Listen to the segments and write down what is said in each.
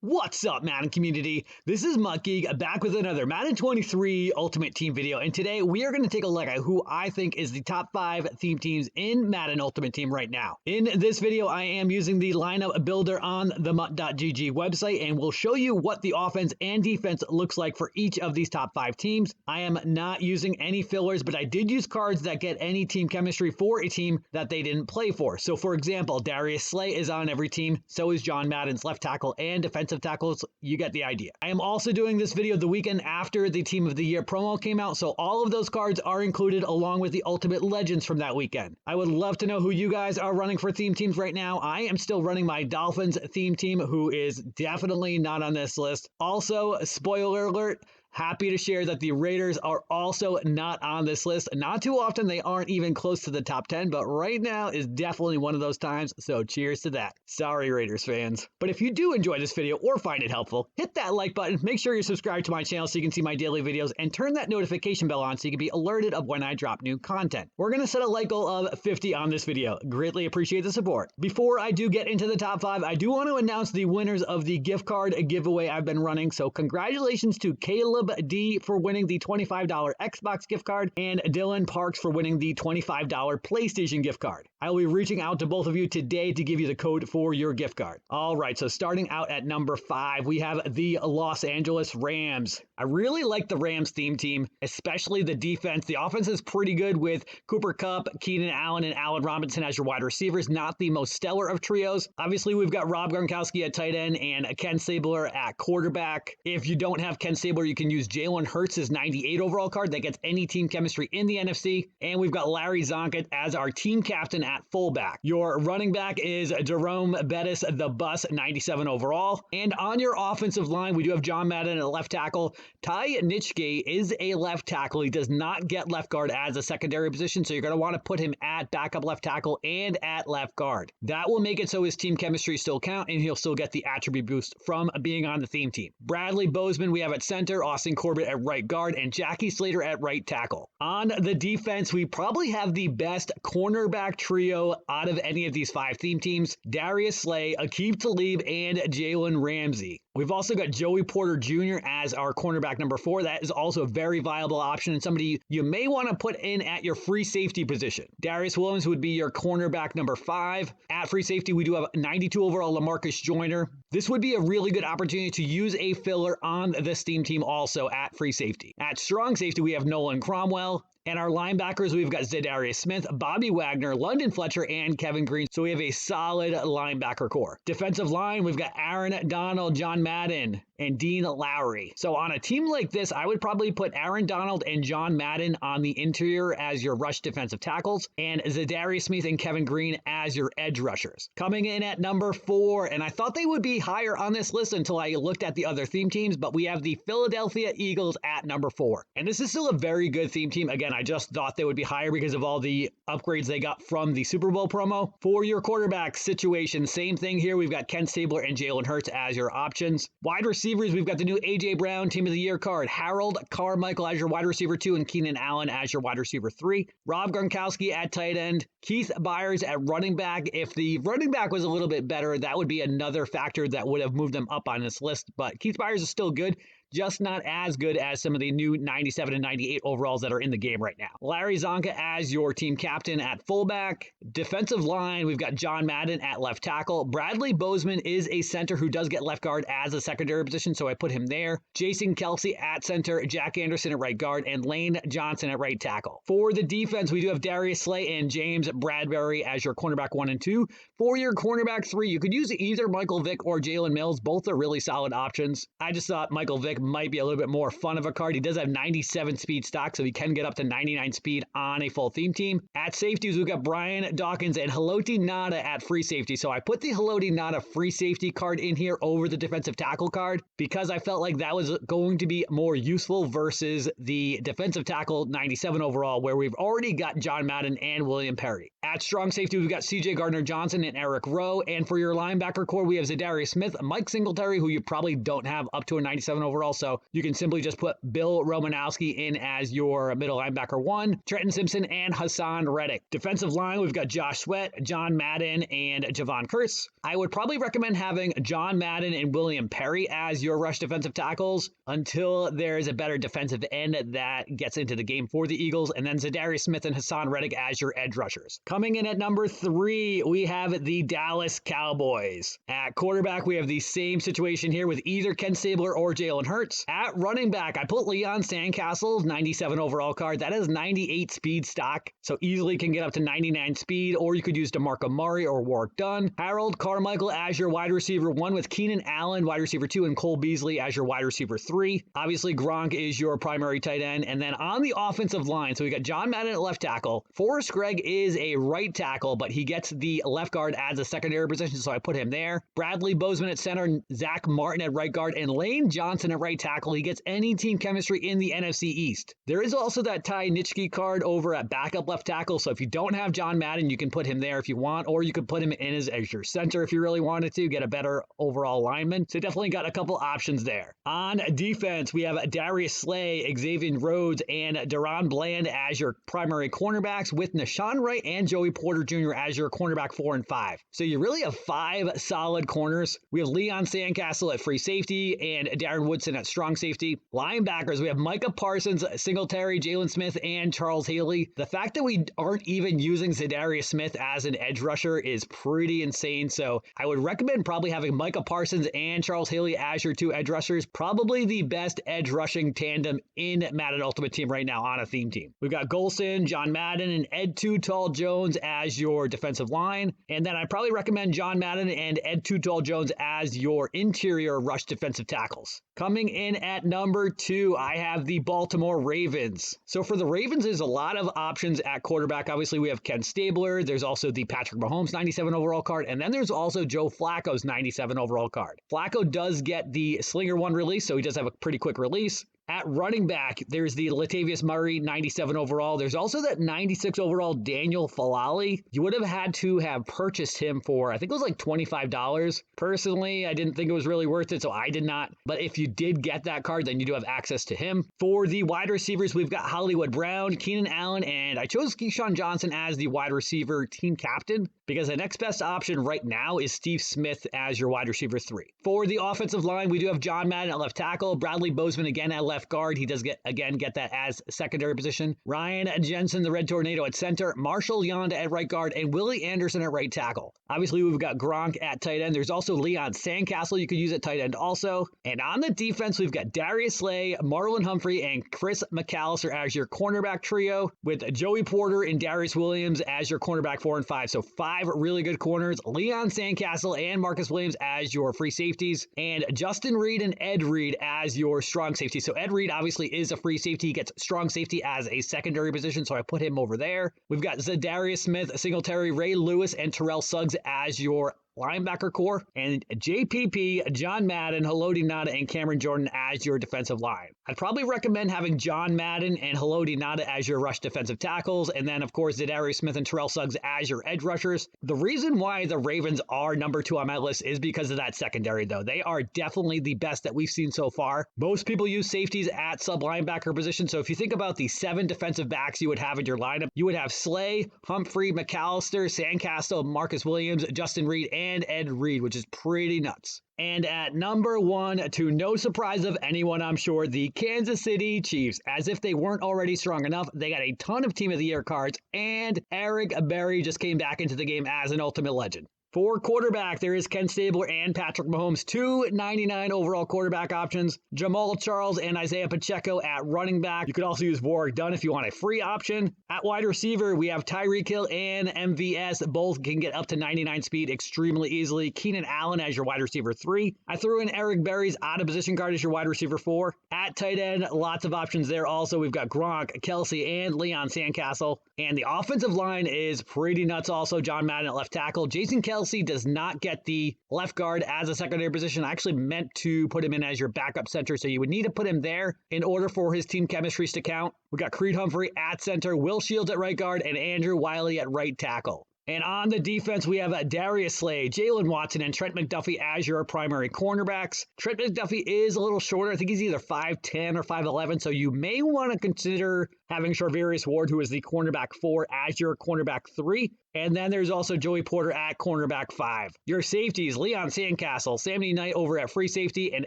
What's up, Madden community? This is MUT back with another Madden 23 Ultimate Team video, and today we are going to take a look at who I think is the top 5 theme teams in Madden Ultimate Team right now. In this video, I am using the lineup builder on the MUT.gg website, and we'll show you what the offense and defense looks like for each of these top 5 teams. I am not using any fillers, but I did use cards that get any team chemistry for a team that they didn't play for. So for example, Darius Slay is on every team, so is John Madden's left tackle and defensive tackles. You get the idea. I am also doing this video the weekend after the Team of the Year promo came out, so all of those cards are included along with the Ultimate Legends from that weekend. I would love to know who you guys are running for theme teams right now. I am still running my Dolphins theme team, who is definitely not on this list. Also, spoiler alert, happy to share that the Raiders are also not on this list. Not too often, they aren't even close to the top 10, but right now is definitely one of those times, so cheers to that. Sorry, Raiders fans. But if you do enjoy this video or find it helpful, hit that like button, make sure you're subscribed to my channel so you can see my daily videos, and turn that notification bell on so you can be alerted of when I drop new content. We're going to set a like goal of 50 on this video. Greatly appreciate the support. Before I do get into the top 5, I do want to announce the winners of the gift card giveaway I've been running, so congratulations to Caleb D for winning the $25 Xbox gift card and Dylan Parks for winning the $25 PlayStation gift card. I will be reaching out to both of you today to give you the code for your gift card. All right, so starting out at number 5, we have the Los Angeles Rams. I really like the Rams theme team, especially the defense. The offense is pretty good with Cooper Kupp, Keenan Allen, and Allen Robinson as your wide receivers. Not the most stellar of trios. Obviously, we've got Rob Gronkowski at tight end and Ken Stabler at quarterback. If you don't have Ken Stabler, you can use Jalen Hurts' 98 overall card that gets any team chemistry in the NFC. And we've got Larry Zonka as our team captain at fullback. Your running back is Jerome Bettis, the Bus, 97 overall. And on your offensive line, we do have John Madden at left tackle. Ty Nitschke is a left tackle. He does not get left guard as a secondary position, so you're going to want to put him at backup left tackle and at left guard. That will make it so his team chemistry still count, and he'll still get the attribute boost from being on the theme team. Bradley Bozeman, we have at center, Austin Corbett at right guard, and Jackie Slater at right tackle. On the defense, we probably have the best cornerback trio out of any of these 5 theme teams: Darius Slay, Aqib Talib, and Jalen Ramsey. We've also got Joey Porter Jr. as our cornerback number 4. That is also a very viable option and somebody you may want to put in at your free safety position. Darius Williams would be your cornerback number 5. At free safety, we do have 92 overall LaMarcus Joyner. This would be a really good opportunity to use a filler on this theme team also at free safety. At strong safety, we have Nolan Cromwell. And our linebackers, we've got Za'Darius Smith, Bobby Wagner, London Fletcher, and Kevin Green. So we have a solid linebacker core. Defensive line, we've got Aaron Donald, John Madden, and Dean Lowry. So on a team like this, I would probably put Aaron Donald and John Madden on the interior as your rush defensive tackles, and Za'Darius Smith and Kevin Green as your edge rushers. Coming in at number 4, and I thought they would be higher on this list until I looked at the other theme teams, but we have the Philadelphia Eagles at number 4. And this is still a very good theme team. Again, I just thought they would be higher because of all the upgrades they got from the Super Bowl promo. For your quarterback situation, same thing here. We've got Ken Stabler and Jalen Hurts as your options. Wide receivers, we've got the new A.J. Brown Team of the Year card. Harold Carmichael as your wide receiver 2 and Keenan Allen as your wide receiver 3. Rob Gronkowski at tight end. Keith Byers at running back. If the running back was a little bit better, that would be another factor that would have moved them up on this list. But Keith Byers is still good, just not as good as some of the new 97 and 98 overalls that are in the game right now. Larry Zonka as your team captain at fullback. Defensive line, we've got John Madden at left tackle. Bradley Bozeman is a center who does get left guard as a secondary position, so I put him there. Jason Kelsey at center, Jack Anderson at right guard, and Lane Johnson at right tackle. For the defense, we do have Darius Slay and James Bradbury as your cornerback 1 and 2. For your cornerback 3, you could use either Michael Vick or Jalen Mills. Both are really solid options. I just thought Michael Vick might be a little bit more fun of a card. He does have 97 speed stock, so he can get up to 99 speed on a full theme team. At safeties, we've got Brian Dawkins and Haloti Nada at free safety. So I put the Haloti Nada free safety card in here over the defensive tackle card because I felt like that was going to be more useful versus the defensive tackle 97 overall, where we've already got John Madden and William Perry. At strong safety, we've got C.J. Gardner-Johnson and Eric Rowe. And for your linebacker core, we have Za'Darius Smith, Mike Singletary, who you probably don't have up to a 97 overall, also, you can simply just put Bill Romanowski in as your middle linebacker 1, Trenton Simpson, and Hassan Reddick. Defensive line, we've got Josh Sweat, John Madden, and Javon Curse. I would probably recommend having John Madden and William Perry as your rush defensive tackles until there's a better defensive end that gets into the game for the Eagles, and then Zadarius Smith and Hassan Reddick as your edge rushers. Coming in at number 3, we have the Dallas Cowboys. At quarterback, we have the same situation here with either Ken Stabler or Jalen Hurts. At running back, I put Leon Sandcastle, 97 overall card. That is 98 speed stock, so easily can get up to 99 speed, or you could use DeMarco Murray or Warwick Dunn. Harold Carmichael as your wide receiver 1 with Keenan Allen, wide receiver 2, and Cole Beasley as your wide receiver 3. Obviously, Gronk is your primary tight end. And then on the offensive line, so we got John Madden at left tackle. Forrest Gregg is a right tackle, but he gets the left guard as a secondary position, so I put him there. Bradley Bozeman at center, Zach Martin at right guard, and Lane Johnson at right tackle. He gets any team chemistry in the NFC East. There is also that Ty Nitschke card over at backup left tackle, so if you don't have John Madden, you can put him there if you want, or you could put him in as your center if you really wanted to get a better overall lineman. So definitely got a couple options there. On defense, we have Darius Slay, Xavier Rhodes, and Deron Bland as your primary cornerbacks, with Nashawn Wright and Joey Porter Jr. as your cornerback 4 and 5. So you really have 5 solid corners. We have Leon Sandcastle at free safety and Darren Woodson at strong safety. Linebackers, we have Micah Parsons, Singletary, Jalen Smith, and Charles Haley. The fact that we aren't even using Zadarius Smith as an edge rusher is pretty insane, so I would recommend probably having Micah Parsons and Charles Haley as your 2 edge rushers. Probably the best edge rushing tandem in Madden Ultimate Team right now on a theme team. We've got Golson, John Madden, and Ed Too Tall Jones as your defensive line. And then I'd probably recommend John Madden and Ed Too Tall Jones as your interior rush defensive tackles. Coming in at number 2, I have the Baltimore Ravens. So for the Ravens, there's a lot of options at quarterback. Obviously, we have Ken Stabler. There's also the Patrick Mahomes 97 overall card. And then there's also Joe Flacco's 97 overall card. Flacco does get the Slinger 1 release, so he does have a pretty quick release. At running back, there's the Latavius Murray, 97 overall. There's also that 96 overall Daniel Falali. You would have had to have purchased him for, I think it was like $25. Personally, I didn't think it was really worth it, so I did not. But if you did get that card, then you do have access to him. For the wide receivers, we've got Hollywood Brown, Keenan Allen, and I chose Keyshawn Johnson as the wide receiver team captain because the next best option right now is Steve Smith as your wide receiver 3. For the offensive line, we do have John Madden at left tackle, Bradley Bozeman again at left guard. He does get that as secondary position. Ryan Jensen, the Red Tornado at center, Marshall Yonda at right guard, and Willie Anderson at right tackle. Obviously, we've got Gronk at tight end. There's also Leon Sandcastle you could use at tight end also. And on the defense, we've got Darius Slay, Marlon Humphrey, and Chris McAllister as your cornerback trio, with Joey Porter and Darius Williams as your cornerback 4 and 5. So 5 really good corners. Leon Sandcastle and Marcus Williams as your free safeties, and Justin Reed and Ed Reed as your strong safety. So Ed Reed obviously is a free safety. He gets strong safety as a secondary position, so I put him over there. We've got Zadarius Smith, Singletary, Ray Lewis, and Terrell Suggs as your linebacker core, and JPP, John Madden, Haloti Ngata, and Cameron Jordan as your defensive line. I'd probably recommend having John Madden and Haloti Ngata as your rush defensive tackles, and then, of course, Zadarius Smith and Terrell Suggs as your edge rushers. The reason why the Ravens are number 2 on my list is because of that secondary, though. They are definitely the best that we've seen so far. Most people use safeties at sub-linebacker position, so if you think about the 7 defensive backs you would have in your lineup, you would have Slay, Humphrey, McAllister, Sandcastle, Marcus Williams, Justin Reed, and Ed Reed, which is pretty nuts. And at number 1, to no surprise of anyone, I'm sure, the Kansas City Chiefs. As if they weren't already strong enough, they got a ton of Team of the Year cards, and Eric Berry just came back into the game as an ultimate legend. For quarterback, there is Ken Stabler and Patrick Mahomes, 299 overall quarterback options. Jamal Charles and Isaiah Pacheco at running back. You could also use Warwick Dunn if you want a free option. At wide receiver, we have Tyreek Hill and MVS. Both can get up to 99 speed extremely easily. Keenan Allen as your wide receiver 3. I threw in Eric Berry's out of position card as your wide receiver 4. At tight end, lots of options there also. We've got Gronk, Kelsey, and Leon Sandcastle. And the offensive line is pretty nuts also. John Madden at left tackle. Jason Kelsey does not get the left guard as a secondary position. I actually meant to put him in as your backup center, so you would need to put him there in order for his team chemistries to count. We've got Creed Humphrey at center, Will Shields at right guard, and Andrew Wiley at right tackle. And on the defense, we have Darius Slay, Jalen Watson, and Trent McDuffie as your primary cornerbacks. Trent McDuffie is a little shorter. I think he's either 5'10 or 5'11, so you may want to consider having Charvarius Ward, who is the cornerback 4, as your cornerback 3. And then there's also Joey Porter at cornerback 5. Your safeties, Leon Sandcastle, Sammy Knight over at free safety, and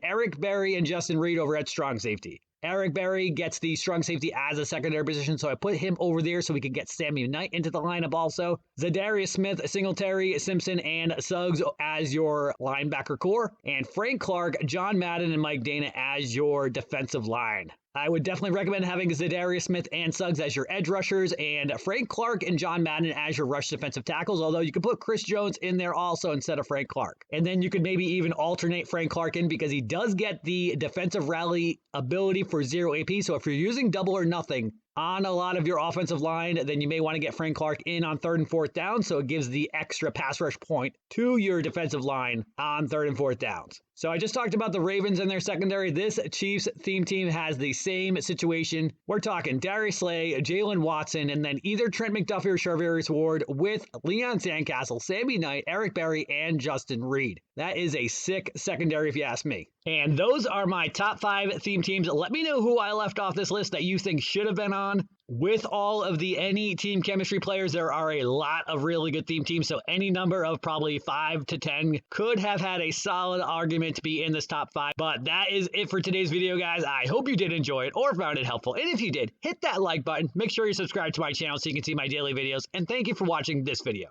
Eric Berry and Justin Reed over at strong safety. Eric Berry gets the strong safety as a secondary position, so I put him over there so we could get Sammy Knight into the lineup also. Zadarius Smith, Singletary, Simpson, and Suggs as your linebacker core. And Frank Clark, John Madden, and Mike Dana as your defensive line. I would definitely recommend having Zadarius Smith and Suggs as your edge rushers and Frank Clark and John Madden as your rush defensive tackles, although you could put Chris Jones in there also instead of Frank Clark. And then you could maybe even alternate Frank Clark in because he does get the defensive rally ability for 0 AP, so if you're using double or nothing on a lot of your offensive line, then you may want to get Frank Clark in on 3rd and 4th down, so it gives the extra pass rush point to your defensive line on 3rd and 4th downs. So I just talked about the Ravens and their secondary. This Chiefs theme team has the same situation. We're talking Darius Slay, Jalen Watson, and then either Trent McDuffie or Charvarius Ward with Leon Sandcastle, Sammy Knight, Eric Berry, and Justin Reed. That is a sick secondary if you ask me. And those are my top 5 theme teams. Let me know who I left off this list that you think should have been on. With all of the any team chemistry players, there are a lot of really good theme teams, so any number of probably 5 to 10 could have had a solid argument to be in this top 5. But that is it for today's video, guys. I hope you did enjoy it or found it helpful. And if you did, hit that like button. Make sure you subscribe to my channel so you can see my daily videos. And thank you for watching this video.